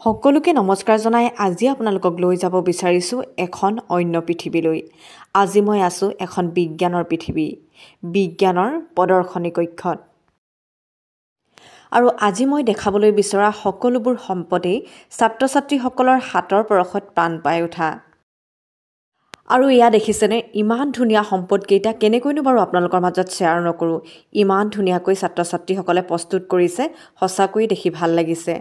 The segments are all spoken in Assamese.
সকলোকে নমস্কাৰ জনাই আজি আপোনালোকক লৈ যাব বিচাৰিছো এখন অন্য পৃথিৱীলৈ। আজি মই আছো এখন বিজ্ঞানৰ পৃথিৱী, বিজ্ঞানৰ প্ৰদৰ্শনী কক্ষত। আৰু আজি মই দেখাবলৈ বিচৰা সকলোবোৰ সম্পদেই ছাত্ৰ-ছাত্ৰীসকলৰ হাতৰ পৰশত প্ৰাণ পাই উঠা। আৰু এয়া দেখিছেনে ইমান ধুনীয়া সম্পদকেইটা কেনেকৈনো বাৰু আপোনালোকৰ মাজত শ্বেয়াৰ নকৰো। ইমান ধুনীয়াকৈ ছাত্ৰ-ছাত্ৰীসকলে প্ৰস্তুত কৰিছে, সঁচাকৈ দেখি ভাল লাগিছে।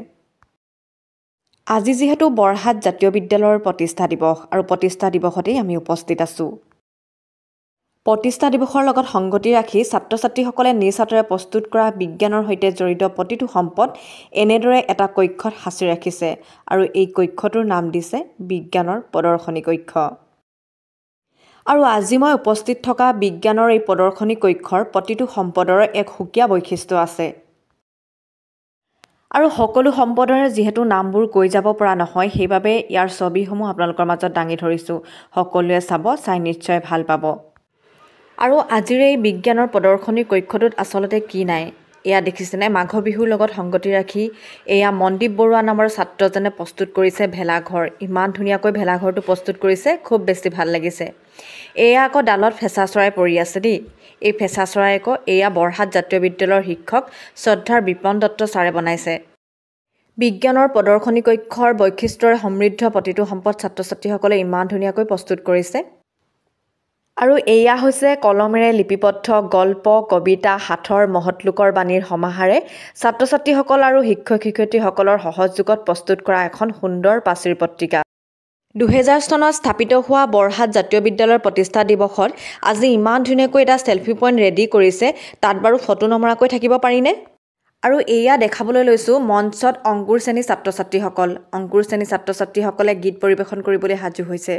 আজি যেহেতু বৰহাট জাতীয় বিদ্যালয়ৰ প্ৰতিষ্ঠা দিৱস আৰু প্ৰতিষ্ঠা দিৱসতেই আমি উপস্থিত আছো। প্ৰতিষ্ঠা দিৱসৰ লগত সংগতি ৰাখি ছাত্ৰ-ছাত্ৰীসকলে নিজ হাতেৰে প্ৰস্তুত কৰা বিজ্ঞানৰ সৈতে জড়িত প্ৰতিটো সম্পদ এনেদৰে এটা কক্ষত সাঁচি ৰাখিছে আৰু এই কক্ষটোৰ নাম দিছে বিজ্ঞানৰ প্ৰদৰ্শনী কক্ষ। আৰু আজি মই উপস্থিত থকা বিজ্ঞানৰ এই প্ৰদৰ্শনী কক্ষৰ প্ৰতিটো সম্পদৰ এক সুকীয়া বৈশিষ্ট্য আছে। আৰু সকলো সম্পদৰে যেহেতু নামবোৰ কৈ যাব পৰা নহয়, সেইবাবে ইয়াৰ ছবিসমূহ আপোনালোকৰ মাজত দাঙি ধৰিছো। সকলোৱে চাই নিশ্চয় ভাল পাব। আৰু আজিৰ এই বিজ্ঞানৰ প্ৰদৰ্শনী কক্ষটোত আচলতে কি নাই এয়া দেখিছেনে, মাঘ বিহুৰ লগত সংগতি ৰাখি এয়া মনদীপ বৰুৱা নামৰ ছাত্ৰজনে প্ৰস্তুত কৰিছে ভেলাঘৰ। ইমান ধুনীয়াকৈ ভেলাঘৰটো প্ৰস্তুত কৰিছে, খুব বেছি ভাল লাগিছে। এয়া আকৌ ডালত ফেঁচা চৰাই পৰি আছে দেই। এই ফেঁচা চৰাই আকৌ এয়া বৰহাট জাতীয় বিদ্যালয়ৰ শিক্ষক শ্ৰদ্ধাৰ বিপন দত্ত ছাৰে বনাইছে। বিজ্ঞানৰ প্ৰদৰ্শনী কক্ষৰ বৈশিষ্ট্যৰে সমৃদ্ধ প্ৰতিটো সম্পদ ছাত্ৰ-ছাত্ৰীসকলে ইমান ধুনীয়াকৈ প্ৰস্তুত কৰিছে। আৰু এয়া হৈছে কলমেৰে লিপিবদ্ধ গল্প, কবিতা, সাঁথৰ, মহৎলোকৰ বাণীৰ সমাহাৰে ছাত্ৰ-ছাত্ৰীসকল আৰু শিক্ষক-শিক্ষয়িত্ৰীসকলৰ সহযোগত প্ৰস্তুত কৰা এখন সুন্দৰ প্ৰাচীৰ পত্ৰিকা। 2000 চনত স্থাপিত হোৱা বৰহাট জাতীয় বিদ্যালয়ৰ প্ৰতিষ্ঠা দিৱসত আজি ইমান ধুনীয়াকৈ এটা চেলফি পইণ্ট ৰেডি কৰিছে, তাত বাৰু ফটো নমৰাকৈ থাকিব পাৰিনে? আৰু এয়া দেখাবলৈ লৈছো মঞ্চত অংকুৰ শ্ৰেণী ছাত্ৰ-ছাত্ৰীসকল। অংকুৰ শ্ৰেণী ছাত্ৰ-ছাত্ৰীসকলে গীত পৰিৱেশন কৰিবলৈ সাজু হৈছে।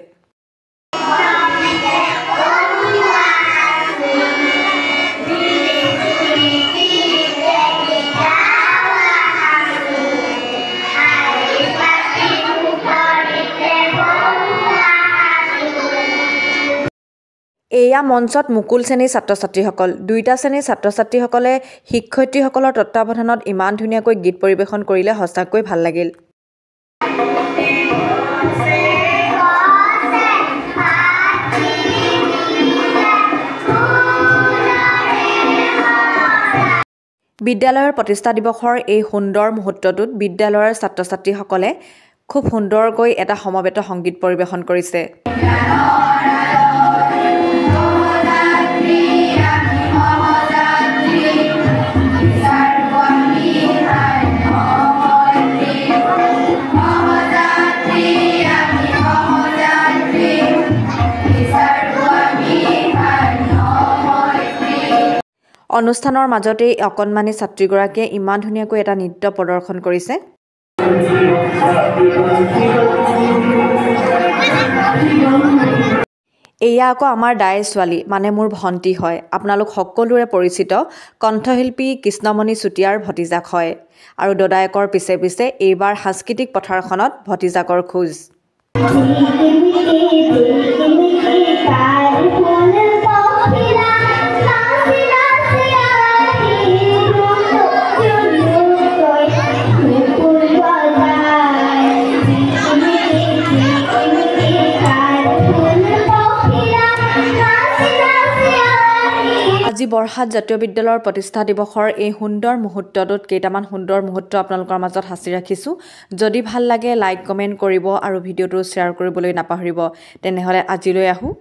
এয়া মঞ্চত মুকুল শ্ৰেণীৰ ছাত্ৰ-ছাত্ৰীসকল। দুইটা শ্ৰেণীৰ ছাত্ৰ-ছাত্ৰীসকলে শিক্ষয়িত্ৰীসকলৰ তত্ত্বাৱধানত ইমান ধুনীয়াকৈ গীত পৰিৱেশন কৰিলে সঁচাকৈ ভাল লাগিল। বিদ্যালয়ৰ প্ৰতিষ্ঠা দিৱসৰ এই সুন্দৰ মুহূৰ্তটোত বিদ্যালয়ৰ ছাত্ৰ-ছাত্ৰীসকলে খুব সুন্দৰকৈ এটা সমবেত সংগীত পৰিৱেশন কৰিছে। অনুষ্ঠানৰ মাজতেই অকণমানি ছাত্ৰীগৰাকীয়ে ইমান ধুনীয়াকৈ এটা নৃত্য প্ৰদৰ্শন কৰিছে। এয়া আকৌ আমাৰ দাইৰ ছোৱালী, মানে মোৰ ভণ্টি হয়। আপোনালোক সকলোৰে পৰিচিত কণ্ঠশিল্পী কৃষ্ণমণি চুতীয়াৰ ভতিজাক হয়। আৰু দদায়েকৰ পিছে পিছে এইবাৰ সাংস্কৃতিক পথাৰখনত ভতিজাকৰ খোজ। আজি বৰহাট জাতীয় বিদ্যালয়ৰ প্ৰতিষ্ঠা দিৱসৰ এই সুন্দৰ মুহূৰ্তটোত কেইটামান সুন্দৰ মুহূৰ্ত আপোনালোকৰ মাজত সাঁচি ৰাখিছোঁ। যদি ভাল লাগে লাইক কমেণ্ট কৰিব আৰু ভিডিঅ'টো শ্বেয়াৰ কৰিবলৈ নাপাহৰিব। তেনেহ'লে আজিলৈ আহোঁ।